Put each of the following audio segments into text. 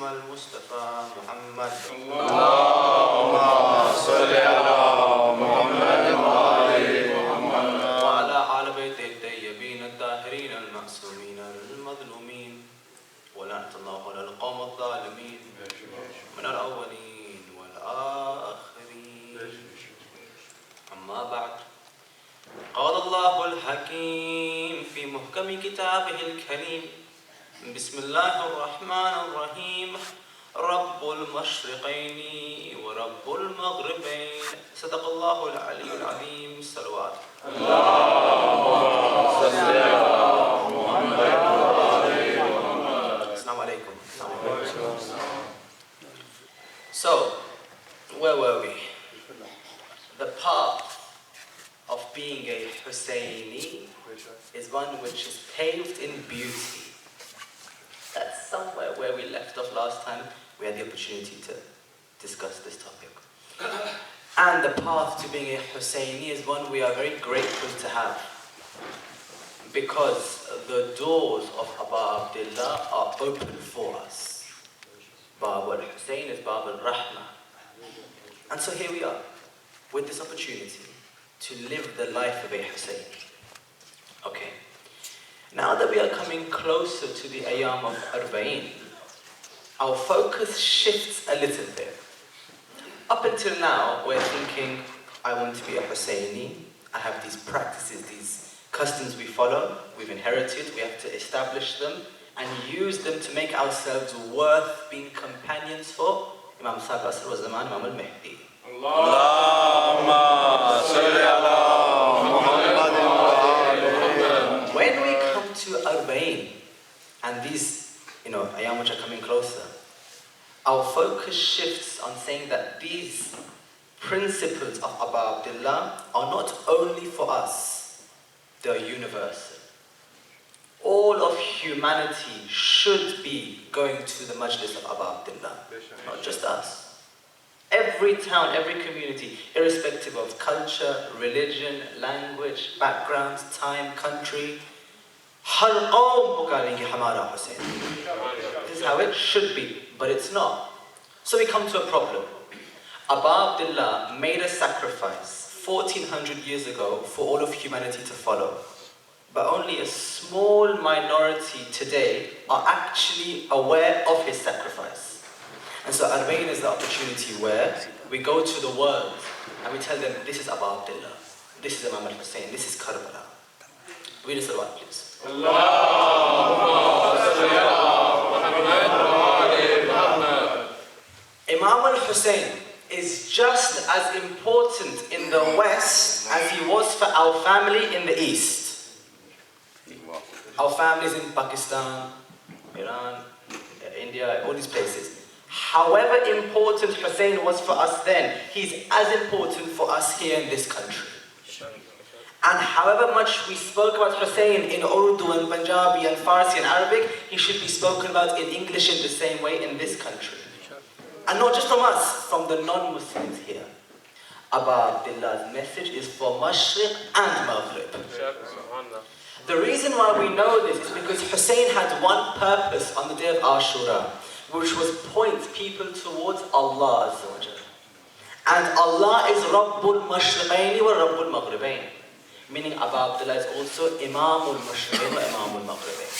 اسم المصطفى محمد اللهم صل على محمد وآل محمد وعلى آل بيته الطيبين الطاهرين المعصومين المظلومين ولعنة الله على القوم الظالمين من الأولين والآخرين. أما بعد، قال الله الحكيم في محكم كتابه الكريم: بسم الله الرحمن الرحيم. رب المشرقين ورب المغربين. صدق الله العلي العظيم. صلوات. اللهم صل على محمد وآل محمد. Assalamu alaikum. So, where were we? The path of being a Husseini is one which is paved in beauty. That's somewhere where we left off last time. We had the opportunity to discuss this topic. And the path to being a Husseini is one we are very grateful to have, because the doors of Aba Abdullah are open for us. Bab al-Hussein is Bab al-Rahmah. And so here we are, with this opportunity to live the life of a Husseini. Okay. Now that we are coming closer to the Ayam of Arba'in, our focus shifts a little bit. Up until now, we're thinking, I want to be a Husseini, I have these practices, these customs we follow, we've inherited, we have to establish them and use them to make ourselves worth being companions for Imam Sahib Asr wa Zaman, Imam al-Mahdi. Allahumma salli ala Muhammad wa ali Muhammad. When we come to Arba'in, and these, ayam which are coming closer, our focus shifts on saying that these principles of Aba Abdullah are not only for us, they are universal. All of humanity should be going to the majlis of Aba Abdullah, not just us. Every town, every community, irrespective of culture, religion, language, background, time, country, har qawm pukarenge hamara Hussein. This is how it should be, but it's not. So we come to a problem. Aba Abdullah made a sacrifice 1400 years ago for all of humanity to follow. But only a small minority today are actually aware of his sacrifice. And so Arba'in is the opportunity where we go to the world and we tell them, this is Aba Abdullah, this is Imam al-Hussein, this is Karbala. Read us salawat, please. Imam al-Hussein is just as important in the West as he was for our family in the East. Our families in Pakistan, Iran, India, all these places. However important Hussein was for us then, he's as important for us here in this country. And however much we spoke about Hussein in Urdu and Punjabi and Farsi and Arabic, he should be spoken about in English in the same way in this country. And not just from us, from the non-Muslims here. Aba Abdullah's message is for Mashriq and Maghrib. The reason why we know this is because Hussein had one purpose on the day of Ashura, which was point people towards Allah Azza wa Jalla. And Allah is Rabbul Mashriqaini wa Rabbul Maghribain. Meaning Aba Abdullah is also Imamul Mashriqain wa Imamul Maghribain.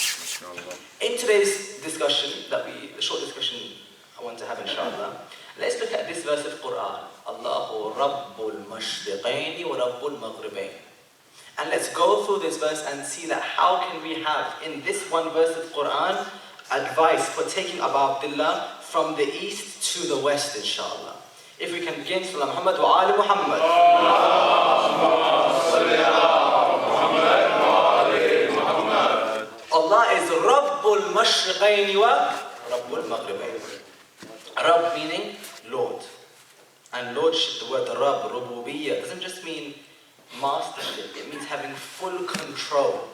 In today's discussion, the short discussion I want to have inshallah, let's look at this verse of Quran. Allahu Rabbul Mashriqaini wa Rabbul Maghribain. And let's go through this verse and see that how can we have in this one verse of Quran advice for taking Aba Abdullah from the east to the west, inshallah. If we can begin, Salam Muhammad wa Ali Muhammad. Allah is Rabbul Mashriqaini wa Rabbul Maghribain. Rabb meaning Lord. And Lordship, the word Rabb, Rububiyyah, doesn't just mean mastership, it means having full control.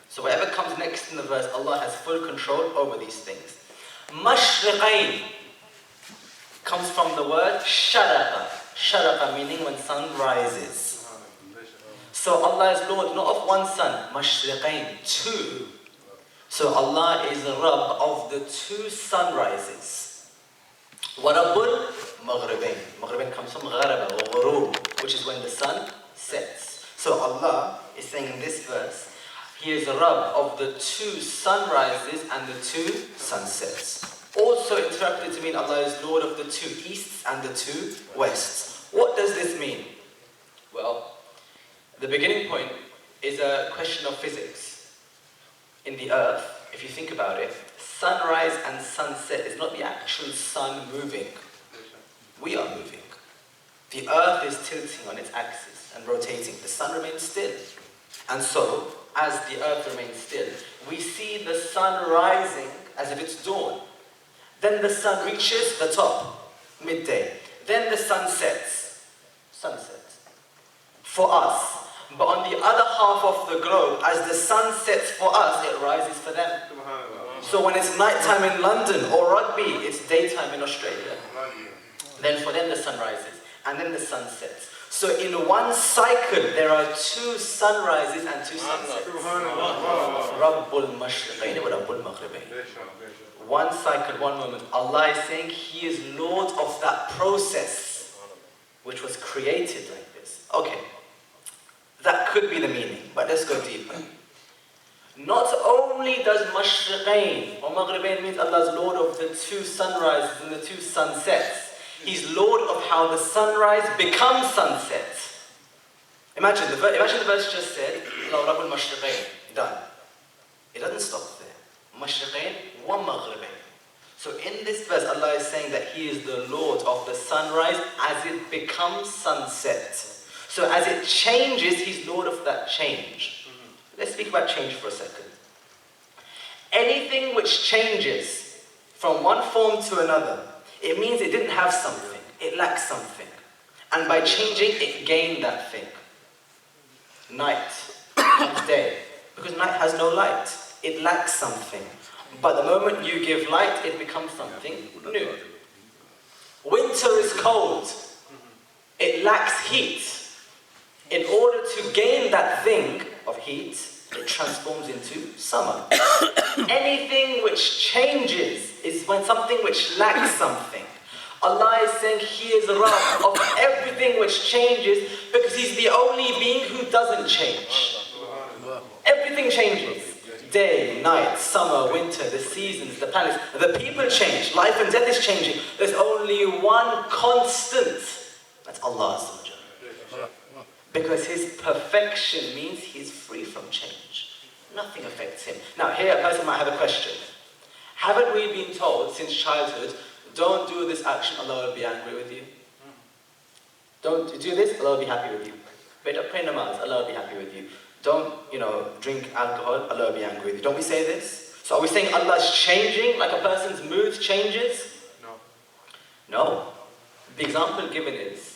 So whatever comes next in the verse, Allah has full control over these things. Mashriqain comes from the word sharaqa. Sharaqa meaning when sun rises. So Allah is Lord not of one sun, Mashriqain, two. So Allah is the Rabb of the two sunrises. Warabbul Maghribain. Maghribain comes from Gharaba or Ghurub, which is when the sun sets. So Allah is saying in this verse, He is the Rabb of the two sunrises and the two sunsets. Also interpreted to mean Allah is Lord of the two easts and the two wests. What does this mean? Well, the beginning point is a question of physics. In the earth, if you think about it, sunrise and sunset is not the actual sun moving. We are moving. The earth is tilting on its axis and rotating. The sun remains still. And so, as the earth remains still, we see the sun rising as if it's dawn. Then the sun reaches the top, midday. Then the sun sets, sunset. For us. But on the other half of the globe, as the sun sets for us, it rises for them. So when it's nighttime in London or Rugby, it's daytime in Australia. Then for them the sun rises, and then the sun sets. So in one cycle, there are two sunrises and two sunsets. Rabbul Mashriqayn wa Rabbul Maghribayn. One cycle, one moment. Allah is saying He is Lord of that process, which was created like this. Okay. That could be the meaning, but let's go deeper. Not only does Mashriqain or Maghribain means Allah is Lord of the two sunrises and the two sunsets. He's Lord of how the sunrise becomes sunset. Imagine the verse just said, Allah Rabbul Mashriqain, done. It doesn't stop there. Mashriqain wa Maghribain. So in this verse, Allah is saying that He is the Lord of the sunrise as it becomes sunset. So as it changes, He's Lord of that change. Let's speak about change for a second. Anything which changes from one form to another, it means it didn't have something. It lacks something. And by changing, it gained that thing. Night becomes day. Because night has no light. It lacks something. But the moment you give light, it becomes something new. Winter is cold. It lacks heat. In order to gain that thing of heat, it transforms into summer. Anything which changes is when something which lacks something. Allah is saying He is Rabb of everything which changes because He's the only being who doesn't change. Everything changes. Day, night, summer, winter, the seasons, the planets. The people change. Life and death is changing. There's only one constant. That's Allah. Because His perfection means He's free from change. Nothing affects Him. Now here a person might have a question. Haven't we been told since childhood, don't do this action, Allah will be angry with you? Don't do this, Allah will be happy with you. Better pray namaz, Allah will be happy with you. Don't, drink alcohol, Allah will be angry with you. Don't we say this? So are we saying Allah is changing, like a person's mood changes? No. The example given is,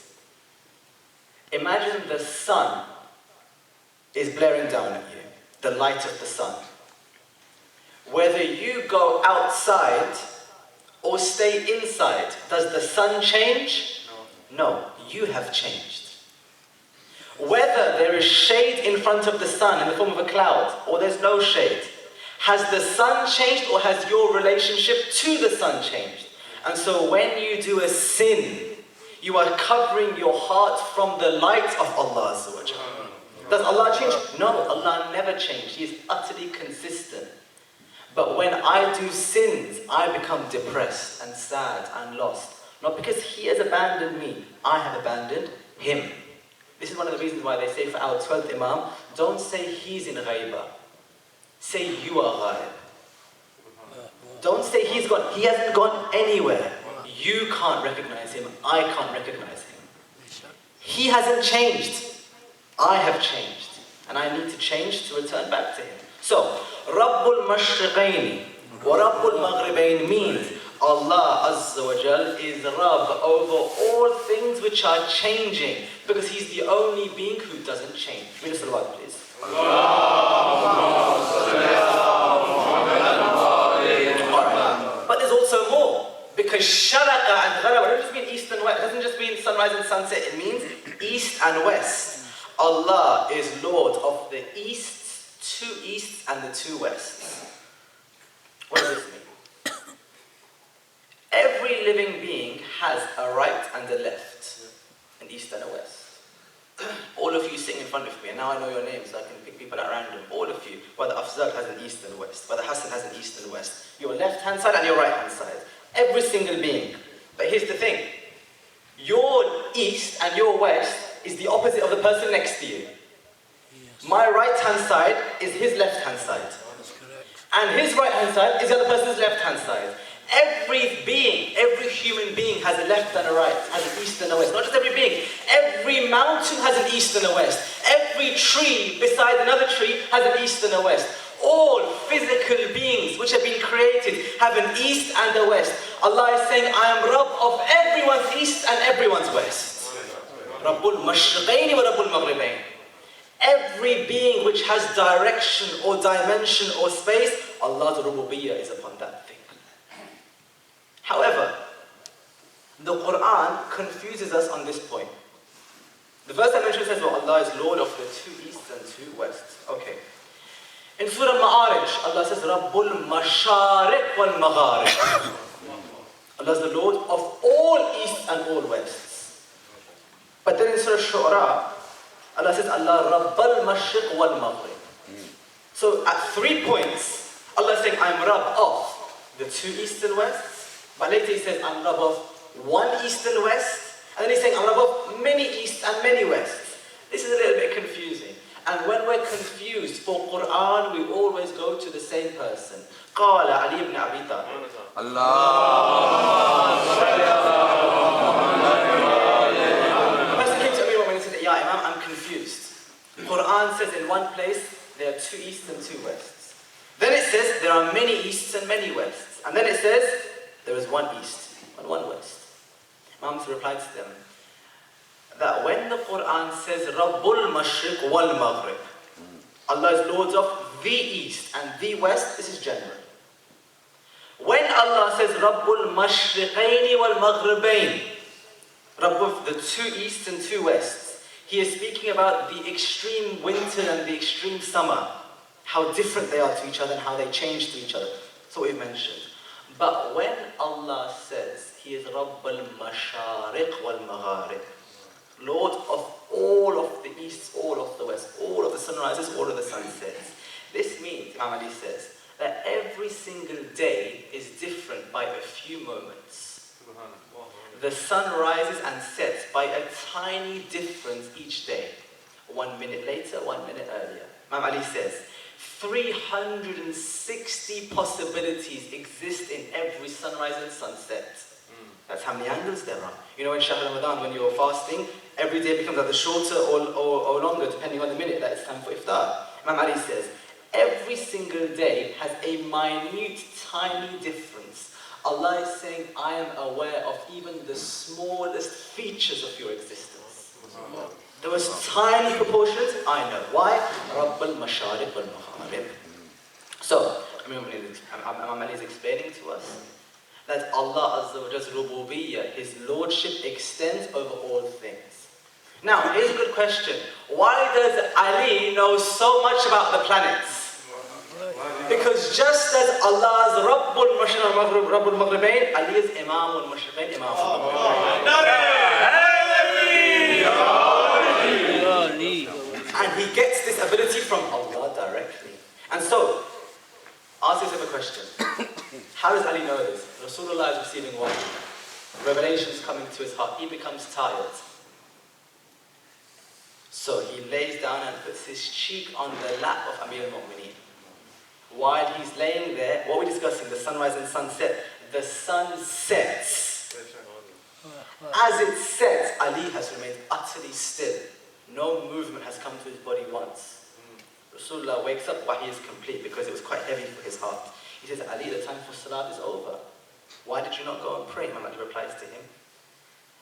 imagine the sun is blaring down at you, the light of the sun. Whether you go outside or stay inside, does the sun change? No, you have changed. Whether there is shade in front of the sun in the form of a cloud, or there's no shade, has the sun changed or has your relationship to the sun changed? And so when you do a sin, you are covering your heart from the light of Allah. Does Allah change? No, Allah never changed. He is utterly consistent. But when I do sins, I become depressed and sad and lost. Not because He has abandoned me, I have abandoned Him. This is one of the reasons why they say for our 12th Imam, don't say He's in ghaibah. Say you are ghaib. Don't say He's gone. He hasn't gone anywhere. You can't recognize Him. I can't recognize Him. He hasn't changed. I have changed. And I need to change to return back to Him. So, Rabbul Mashriqayn wa Rabbul Maghribayn means Allah Azza wa Jal is Rabb over all things which are changing because He's the only being who doesn't change. Read the salawat, please. But there's also more. Because Sharaqa and Gharaqa doesn't just mean east and west. It doesn't just mean sunrise and sunset. It means east and west. Allah is Lord of the easts, two easts and the two wests. What does this mean? Every living being has a right and a left, an east and a west. All of you sitting in front of me, and now I know your names, so I can pick people at random. All of you, Brother Afzal has an east and west, Brother Hassan has an east and west. Your left-hand side and your right-hand side. Every single being. But here's the thing. Your east and your west is the opposite of the person next to you. My right-hand side is his left-hand side. And his right-hand side is the other person's left-hand side. Every being, every human being has a left and a right, has an east and a west. Not just every being. Every mountain has an east and a west. Every tree beside another tree has an east and a west. All physical beings which have been created have an east and a west. Allah is saying, I am Rabb of everyone's east and everyone's west. Rabbul Mashriqaini wa Rabbul Maghribain. Every being which has direction or dimension or space, Allah's rububiyyah is upon that thing. However, the Quran confuses us on this point. The verse I mentioned says, well, Allah is Lord of the two easts and two wests. Okay. In Surah Ma'arij, Allah says, Rabbul Mashariq wal Magharib. Allah is the Lord of all east and all wests. But then in Surah Shu'ara, Allah says, Allah Rabbal Mashriq wal Maghrib. So at 3 points, Allah is saying, I'm Rabb of the two east and wests. But later he says, I'm Rabb of one east and west. And then he's saying, I'm Rabb of many east and many wests. This is a little bit confusing. And when we're confused for Quran, we always go to the same person. قال علي ibn Abi Talib. Allah. The person came to me one morning and said, Ya Imam, I'm confused. Quran says in one place, there are two easts and two wests. Then it says, there are many easts and many wests. And then it says, there is one east and one west. Imam replied to them that when the Quran says Rabbul Mashriq wal Maghrib, Allah is Lord of the east and the west, this is general. When Allah says Rabbul Mashriqaini wal Maghribain, Rabb of the two east and two wests, he is speaking about the extreme winter and the extreme summer, how different they are to each other and how they change to each other. That's what we've mentioned. But when Allah says He is Rabbul Mashariq wal Magharib, Lord of all of the east, all of the west, all of the sunrises, all of the sunsets, this means, Imam Ali says, that every single day is different by a few moments. The sun rises and sets by a tiny difference each day. 1 minute later, 1 minute earlier. Imam Ali says, 360 possibilities exist in every sunrise and sunset. That's how many angles there are. You know, in Chehlum, when you're fasting, every day becomes either shorter or longer, depending on the minute that it's time for iftar. Imam Ali says, every single day has a minute, tiny difference. Allah is saying, I am aware of even the smallest features of your existence. Those tiny proportions, I know. Why? Rabbul Mashariq wal Magharib. So, Imam Ali is explaining to us that Allah Azza wa Jalla's rububiyyah, His lordship, extends over all things. Now, here's a good question. Why does Ali know so much about the planets? Because just as Allah is Rabbul Mashriq wal Rabbul Maghribain, Ali is Imamul Mashriqain, Imamul Maghribain. And he gets this ability from Allah directly. And so, ask yourself a question. How does Ali know this? Rasulullah is receiving wahy. Revelations coming to his heart. He becomes tired. So he lays down and puts his cheek on the lap of Amir al-Mu'mineen. While he's laying there, what we're discussing, the sunrise and sunset, the sun sets. As it sets, Ali has remained utterly still. No movement has come to his body once. Rasulullah wakes up while he is complete because it was quite heavy for his heart. He says, Ali, the time for salat is over. Why did you not go and pray? Imam Ali replies to him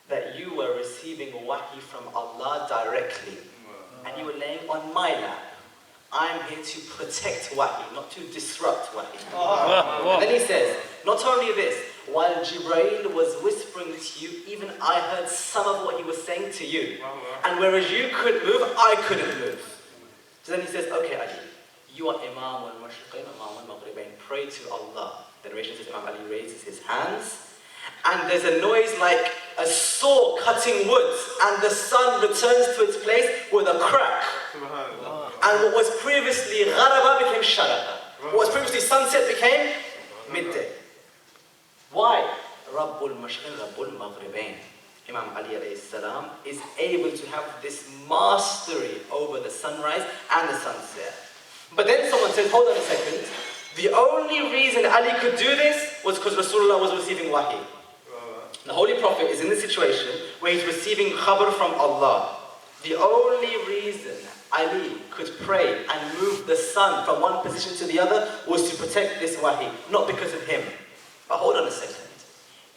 that you were receiving wahi from Allah directly and you were laying on my lap. I'm here to protect wahi, not to disrupt wahi. And then he says, not only this, while Jibreel was whispering to you, even I heard some of what he was saying to you. And whereas you could move, I couldn't move. So then he says, okay, Ali, You are Imam al-Mashriqain, Imam al-Maghribain. Pray to Allah. The narration says Imam Ali raises his hands, and there's a noise like a saw cutting wood, and the sun returns to its place with a crack. And what was previously gharaba became sharaqa. What was previously sunset became midday. Why? Rabbul Mashriqain, Rabbul Maghribain. Imam Ali alayhi salam is able to have this mastery over the sunrise and the sunset. But then someone says, hold on a second. The only reason Ali could do this was because Rasulullah was receiving wahi. The Holy Prophet is in the situation where he's receiving khabar from Allah. The only reason Ali could pray and move the sun from one position to the other was to protect this wahi, not because of him. But hold on a second.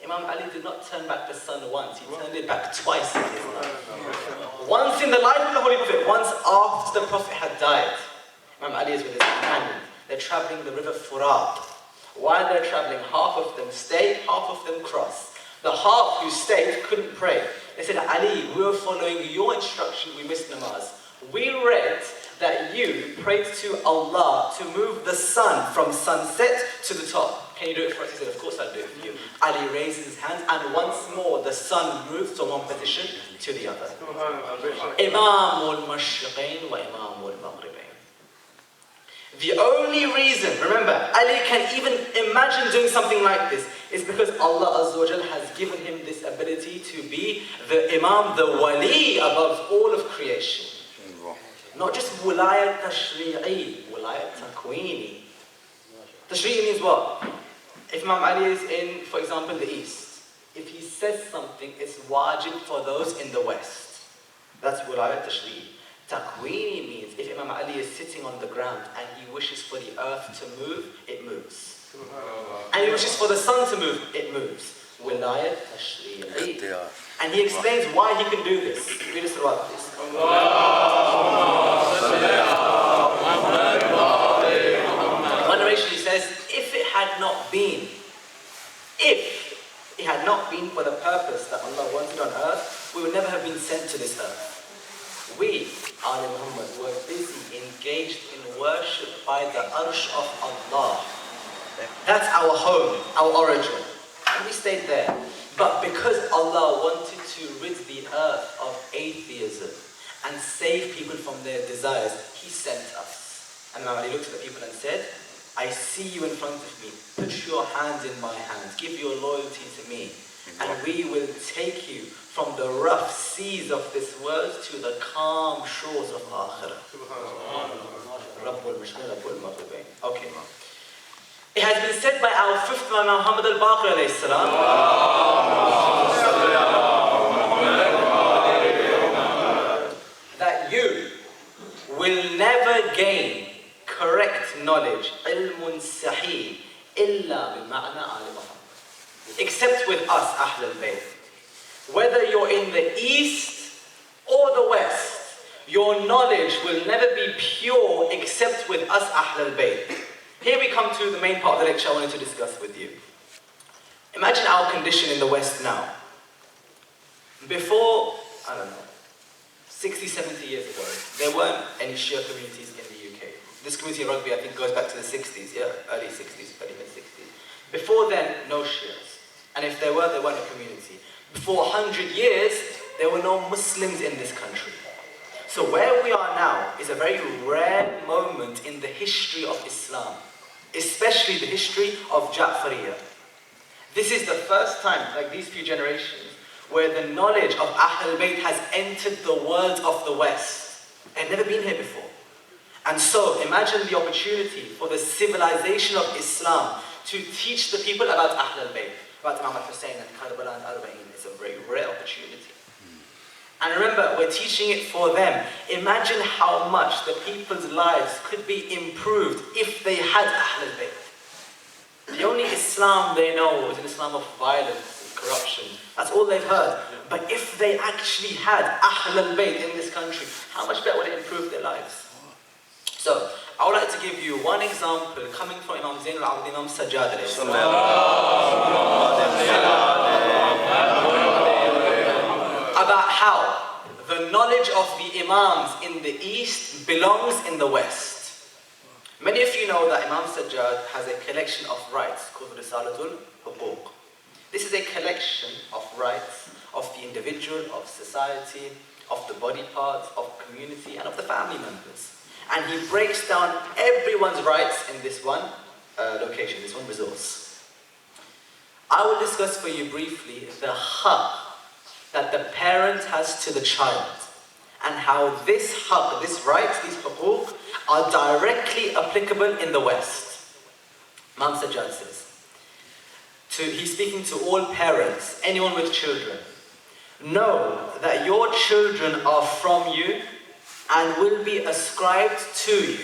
Imam Ali did not turn back the sun once, he turned it back twice in his life. Once in the life of the Holy Prophet, once after the Prophet had died. Imam Ali is with his companion. They're traveling the river Furat. While they're traveling, half of them stayed, half of them crossed. The half who stayed couldn't pray. They said, Ali, we were following your instruction, we missed namaz. We read that you prayed to Allah to move the sun from sunset to the top. Can you do it for us? He said, of course I'll do it for you. Ali raises his hands, and once more the sun moves from one position to the other. Imam al-Mashriqain wa Imam al-Maghribain. The only reason, remember, Ali can even imagine doing something like this is because Allah Azza wa Jal has given him this ability to be the Imam, the Wali above all of creation. Not just wilayat tashri'i, wilayat takwini. Tashri'i means what? If Imam Ali is in, for example, the East, if he says something, it's wajib for those in the West. That's wilayat tashri'i. Takwini means if Imam Ali is sitting on the ground and he wishes for the earth to move, it moves. And he wishes for the sun to move, it moves. Wilayat tashri'i. And he explains why he can do this. Read us about this. One narration he says, if it had not been for the purpose that Allah wanted on earth, we would never have been sent to this earth. We, Ali Muhammad, were busy, engaged in worship by the arsh of Allah. That's our home, our origin. And we stayed there. But because Allah wanted to rid the earth of atheism and save people from their desires, He sent us. And now He looked at the people and said, I see you in front of me. Put your hand in my hand. Give your loyalty to me. And we will take you from the rough seas of this world to the calm shores of Akhirah. Okay. It has been said by our fifth Imam Muhammad al-Baqir alayhi salam, that you will never gain correct knowledge, ilmun sahih, illa bima'na ali Muhammad. Except with us, Ahl al-Bayt. Whether you're in the East or the West, your knowledge will never be pure except with us, Ahl al-Bayt. Here we come to the main part of the lecture I wanted to discuss with you. Imagine our condition in the West now. Before, 60, 70 years ago, there weren't any Shia communities in the UK. This community in Rugby, I think, goes back to the 60s, early 60s, early mid-60s. Before then, no Shias. And if there weren't a community. For 100 years, there were no Muslims in this country. So where we are now is a very rare moment in the history of Islam, especially the history of Ja'fariyah. This is the first time, like these few generations, where the knowledge of Ahl Bayt has entered the world of the West. It had never been here before. And so, imagine the opportunity for the civilization of Islam to teach the people about Ahl Bayt, about Imam al-Hussein and Karbala and Arba'in. It's a very rare opportunity. And remember, we're teaching it for them. Imagine how much the people's lives could be improved if they had Ahl Bayt. The only Islam they know is an Islam of violence and corruption. That's all they've heard. But if they actually had Ahl Bayt in this country, how much better would it improve their lives? So, I would like to give you one example coming from Imam Zain al-Abidin, Imam Sajjad about how the knowledge of the Imams in the East belongs in the West. Many of you know that Imam Sajjad has a collection of rights called Risalatul Huquq. This is a collection of rights of the individual, of society, of the body parts, of community, and of the family members. And he breaks down everyone's rights in this one location, this one resource. I will discuss for you briefly the haqq that the parent has to the child, and how this haqq, this right, these huquq, are directly applicable in the West. Imam Sajjad says, he's speaking to all parents, anyone with children, know that your children are from you and will be ascribed to you.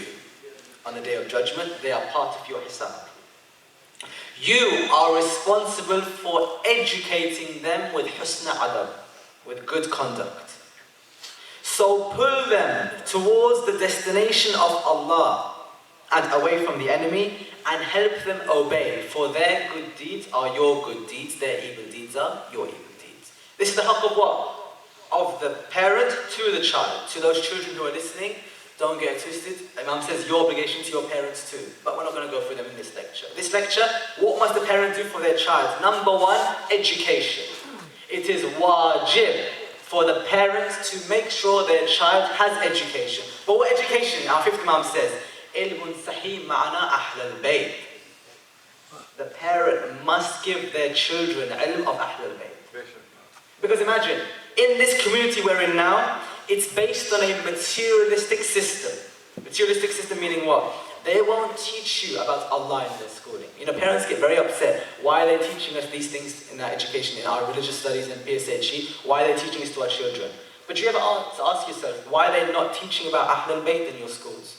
On the Day of Judgment, they are part of your hisab. You are responsible for educating them with husna adab, with good conduct. So pull them towards the destination of Allah and away from the enemy, and help them obey, for their good deeds are your good deeds, their evil deeds are your evil deeds. This is the haqq of what? Of the parent to the child. To those children who are listening, don't get twisted. Imam says your obligation to your parents too. But we're not going to go through them in this lecture. This lecture, what must the parent do for their child? Number one, education. It is wajib for the parents to make sure their child has education. But what education? Our fifth Imam says, ilmun sahih ma'ana ahl al-bayt. The parent must give their children ilm of ahl al-bayt. Because imagine, in this community we're in now, it's based on a materialistic system. Materialistic system meaning what? They won't teach you about Allah in their schooling. You know, parents get very upset. Why are they teaching us these things in our education, in our religious studies and PSHE? Why are they teaching this to our children? But you ever ask yourself, why are they not teaching about Ahlul Bayt in your schools?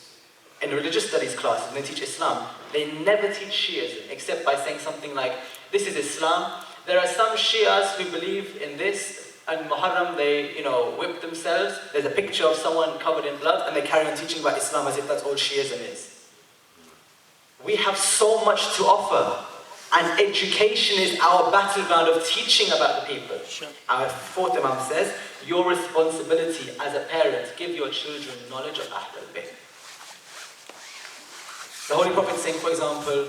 In religious studies classes, when they teach Islam, they never teach Shiism, except by saying something like, this is Islam. There are some Shias who believe in this, and Muharram, they, whip themselves. There's a picture of someone covered in blood, and they carry on teaching about Islam as if that's all Shiism is. We have so much to offer, and education is our battleground of teaching about the people. Sure. Our fourth Imam says, your responsibility as a parent, give your children knowledge of Ahlul Bayt. The Holy Prophet saying, for example,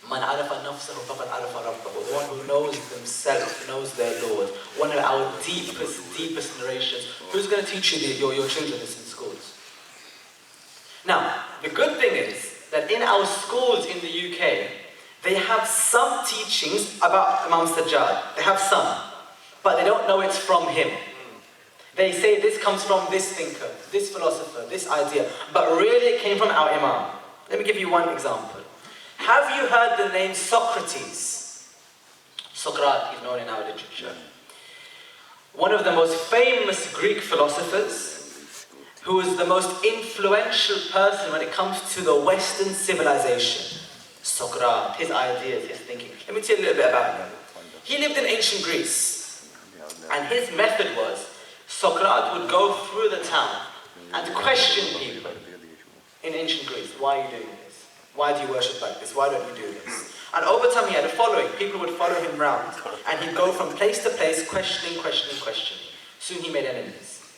Man arafa nafsahu faqad arafa rabbahu. The one who knows themselves, knows their Lord. One of our deepest narrations. Who's going to teach you your children this in schools? Now, the good thing is that in our schools in the UK, they have some teachings about Imam Sajjad. They have some, but they don't know it's from him. They say this comes from this thinker, this philosopher, this idea, but really it came from our Imam. Let me give you one example. Have you heard the name Socrates? Socrates is known in our literature. One of the most famous Greek philosophers, who was the most influential person when it comes to the Western civilization. Socrates, his ideas, his thinking. Let me tell you a little bit about him. He lived in ancient Greece, and his method was, Socrates would go through the town and question people in ancient Greece. Why are you doing this? Why do you worship like this? Why don't you do this? And over time he had a following. People would follow him round, and he'd go from place to place, questioning. Soon he made enemies.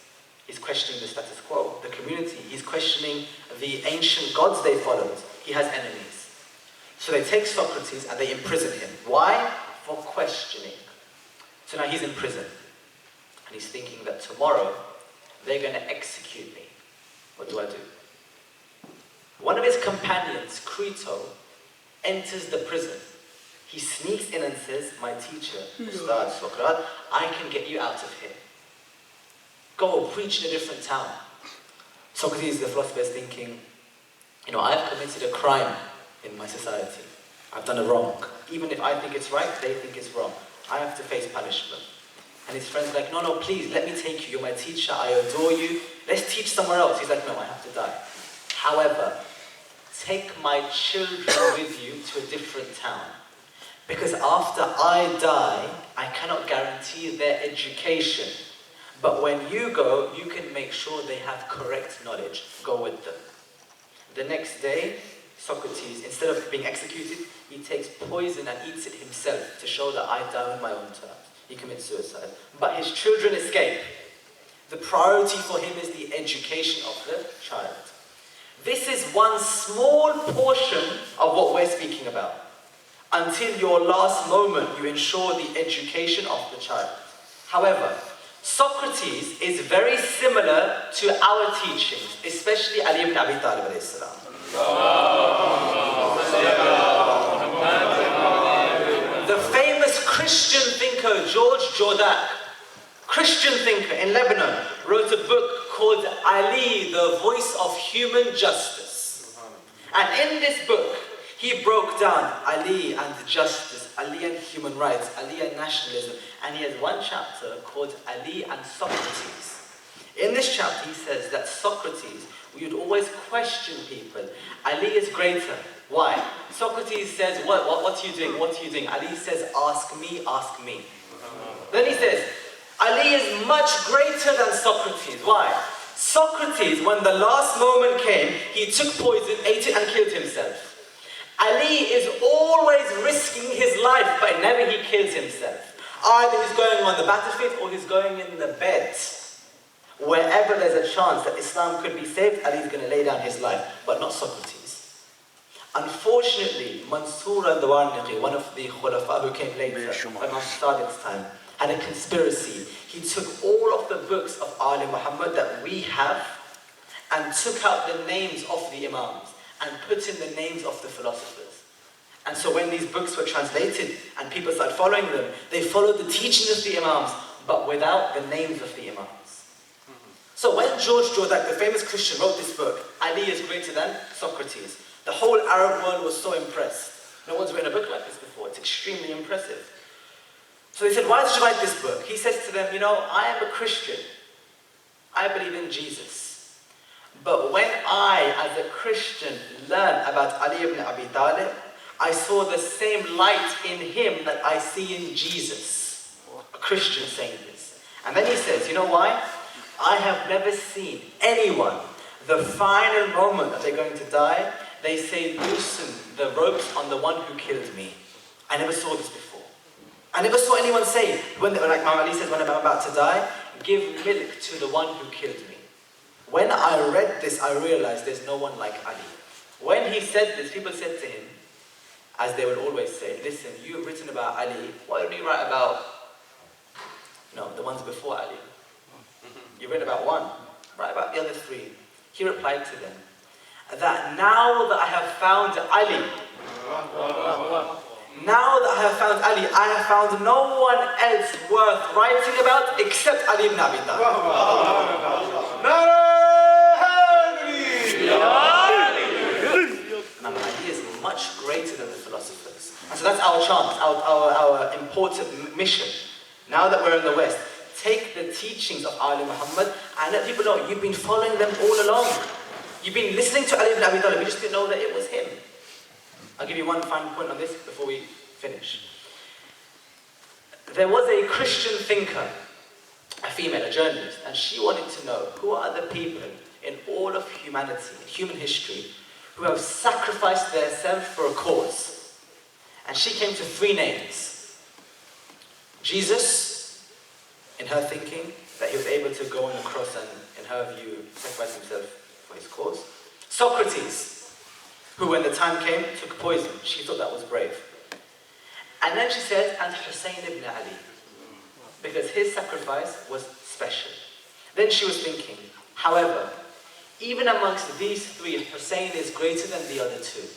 He's questioning the status quo, the community. He's questioning the ancient gods they followed. He has enemies. So they take Socrates and they imprison him. Why? For questioning. So now he's in prison. And he's thinking that tomorrow they're going to execute me. What do I do? One of his companions, Crito, enters the prison. He sneaks in and says, my teacher, Ustad Socrates, I can get you out of here. Go preach in a different town. Socrates, the philosopher, is thinking, I've committed a crime in my society. I've done a wrong. Even if I think it's right, they think it's wrong. I have to face punishment. And his friends are like, no, please, let me take you. You're my teacher. I adore you. Let's teach somewhere else. He's like, no, I have to die. However, take my children with you to a different town. Because after I die, I cannot guarantee their education. But when you go, you can make sure they have correct knowledge. Go with them. The next day, Socrates, instead of being executed, he takes poison and eats it himself to show that I die on my own terms. He commits suicide. But his children escape. The priority for him is the education of the child. This is one small portion of what we're speaking about. Until your last moment, you ensure the education of the child. However, Socrates is very similar to our teachings, especially Ali ibn Abi Talib alayhi salam. The famous Christian thinker George Jordak, Christian thinker in Lebanon, wrote a book called Ali, the Voice of Human Justice. And in this book, he broke down Ali and justice, Ali and human rights, Ali and nationalism, and he has one chapter called Ali and Socrates. In this chapter, he says that Socrates, we would always question people. Ali is greater. Why? Socrates says, what are you doing? What are you doing? Ali says, ask me, ask me. Then he says, Ali is much greater than Socrates. Why? Socrates, when the last moment came, he took poison, ate it, and killed himself. Ali is always risking his life, but never he kills himself. Either he's going on the battlefield or he's going in the bed. Wherever there's a chance that Islam could be saved, Ali is going to lay down his life, but not Socrates. Unfortunately, Mansur al-Dawarniqi, one of the Khulafa who came later, around Sadiq's time, had a conspiracy. He took all of the books of Ali Muhammad that we have and took out the names of the Imams and put in the names of the philosophers. And so when these books were translated and people started following them, they followed the teachings of the Imams, but without the names of the Imams. So when George Jordak, the famous Christian, wrote this book, Ali is greater than Socrates, the whole Arab world was so impressed. No one's written a book like this before. It's extremely impressive. So they said, why did you write this book? He says to them, I am a Christian. I believe in Jesus. But when I, as a Christian, learned about Ali ibn Abi Talib, I saw the same light in him that I see in Jesus. A Christian saying this. And then he says, you know why? I have never seen anyone, the final moment that they're going to die, they say, loosen the ropes on the one who killed me. I never saw this before. I never saw anyone say, like Imam Ali says, when I'm about to die, give milk to the one who killed me. When I read this, I realized there's no one like Ali. When he said this, people said to him, as they would always say, listen, you've written about Ali, why don't you write about, the ones before Ali? You've written about one, write about the other three. He replied to them, that now that I have found Ali, I have found no one else worth writing about except Ali ibn Abi Talib. Now, Ali is much greater than the philosophers. And so that's our chance, our important mission. Now that we're in the West, take the teachings of Ali Muhammad and let people know you've been following them all along. You've been listening to Ali ibn Abi Talib, you just didn't know that it was him. I'll give you one final point on this before we finish. There was a Christian thinker, a female, a journalist, and she wanted to know who are the people in all of humanity, human history, who have sacrificed themselves for a cause. And she came to 3 names. Jesus, in her thinking, that he was able to go on the cross and, in her view, sacrifice himself for his cause. Socrates, who when the time came, took poison. She thought that was brave. And then she said, and Hussein ibn Ali, because his sacrifice was special. Then she was thinking, however, even amongst these 3, Hussein is greater than the other 2.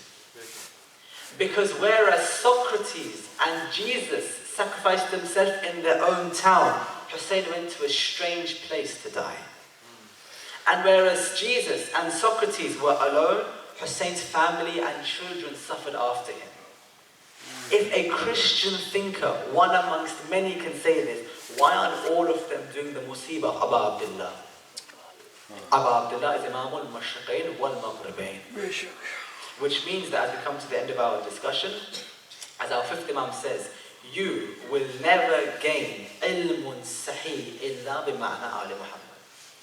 Because whereas Socrates and Jesus sacrificed themselves in their own town, Hussein went to a strange place to die. And whereas Jesus and Socrates were alone, Hussein's family and children suffered after him. If a Christian thinker, one amongst many, can say this, why aren't all of them doing the musibah of Abu Abdullah? Abu Abdullah is Imam al-Mashriqain wal-Maghribain. Which means that as we come to the end of our discussion, as our 5th Imam says, you will never gain ilmun sahih illa bima'na Ali Muhammad.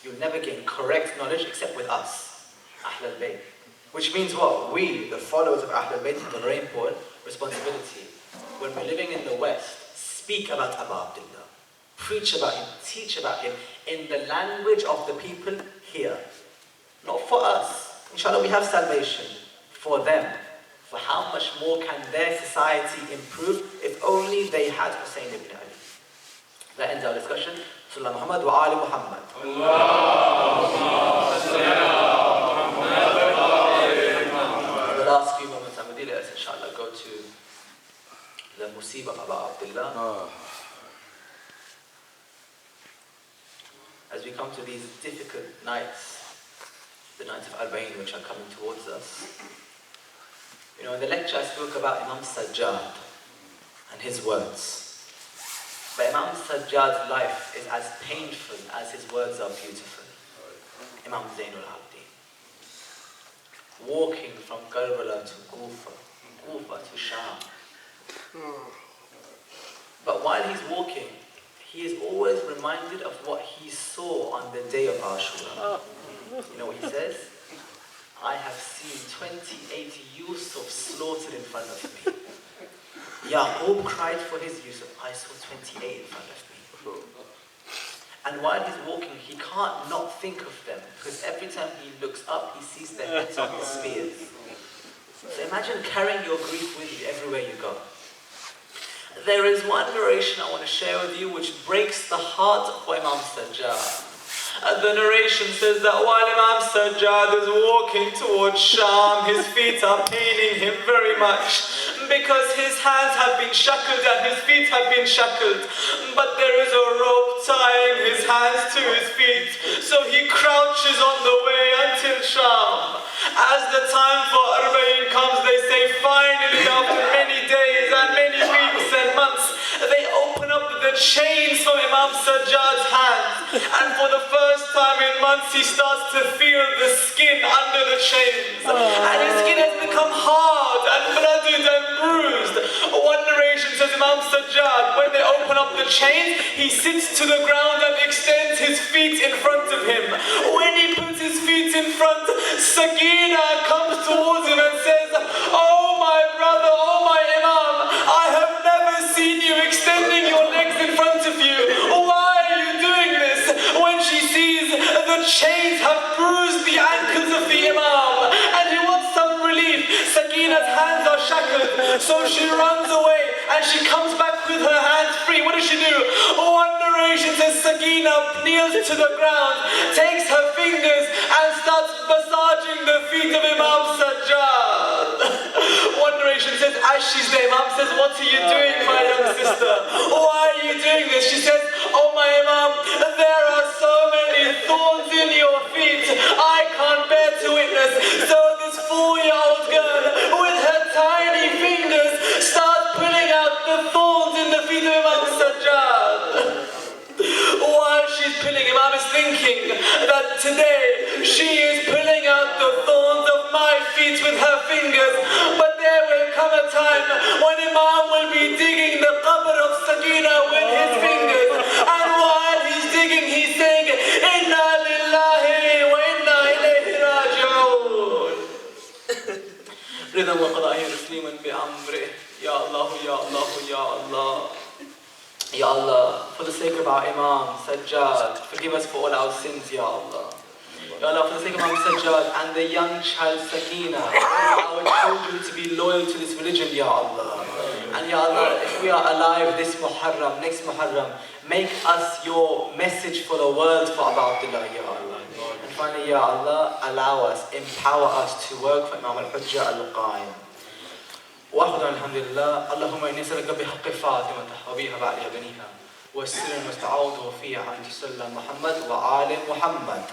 You'll never gain correct knowledge except with us, Ahl al-Bayt. Which means what? We, the followers of Ahl al-Bayt, have a very important responsibility. When we're living in the West, speak about Abu Abdullah. Preach about him, teach about him in the language of the people here. Not for us, inshallah, we have salvation for them. For how much more can their society improve if only they had Hussein ibn Ali? That ends our discussion. Sallallahu Muhammad wa ali Muhammad. The last few moments, Ahmadi, let us inshallah go to the musibah of Aba Abdullah. As we come to these difficult nights, the nights of Arba'in which are coming towards us. You know, in the lecture I spoke about Imam Sajjad and his words. But Imam Sajjad's life is as painful as his words are beautiful. Imam Zainul Abidin. Walking from Karbala to Kufa to Sham. But while he's walking, he is always reminded of what he saw on the day of Ashura. You know what he says? I have seen 28 Yusuf slaughtered in front of me. Yaqub cried for his Yusuf. I saw 28 in front of me. And while he's walking, he can't not think of them, because every time he looks up, he sees their heads on the spears. So imagine carrying your grief with you everywhere you go. There is one narration I want to share with you which breaks the heart of Imam Sajjad. The narration says that while Imam Sajjad is walking towards Sham, his feet are paining him very much because his hands have been shackled and his feet have been shackled. But there is a rope tying his hands to his feet, so he crouches on the way until Sham. As the time for Arba'in comes, they say finally after many days and many weeks and months, they open up the chains from Imam Sajjad's hands, and for the first time in months he starts to feel the skin under the chains, and his skin has become hard and blooded and bruised. One narration says Imam Sajjad, when they open up the chains, he sits to the ground and extends his feet in front of him. When he puts his feet in front, Sakina comes towards him and says, "Oh my brother, oh my Imam, I have never seen you extending your legs in front of you. Why are you doing this?" When she sees the chains have bruised the ankles of the Imam and he wants some relief, Sakina's hands are shackled, so she runs away and she comes back with her hands free. What does she do? One narration says Sakina kneels to the ground, takes her fingers and starts massaging the feet of Imam Sajjad. One narration says, as she's there, Imam says, "What are you doing, my young sister? Why are you doing this?" She says, "Oh my Imam, there are so many thorns in your feet, I can't bear to witness." So this 4-year-old girl with her tiny fingers starts pulling out the thorns in the feet of Imam Sajjad. While she's pulling, Imam is thinking that today she is pulling out the thorns of my feet with her fingers, but there will come a time when Imam will be digging the qabr of Sakina with his fingers, and while he's digging he's saying, "Inna lillahi wa inna ilayhi raji'un." Rida wa qada'i musliman bi amrih. Ya Allah, Ya Allah, Ya Allah. Ya Allah, for the sake of our Imam Sajjad, forgive us for all our sins, Ya Allah. Ya Allah, for the sake of Imam Sajjad and the young child Sakina, our children to be loyal to this religion, Ya Allah. And Ya Allah, if we are alive this Muharram, next Muharram, make us your message for the world for Abu Abdullah, Ya Allah. And finally, Ya Allah, allow us, empower us to work for Imam al-Hujjah al-Qaim. وأخذ الحمد لله. اللهم إني أسألك بحق فاطمة وبها بعدها بنيها والسر المستعوض فيها أن تسلم محمد وآل محمد.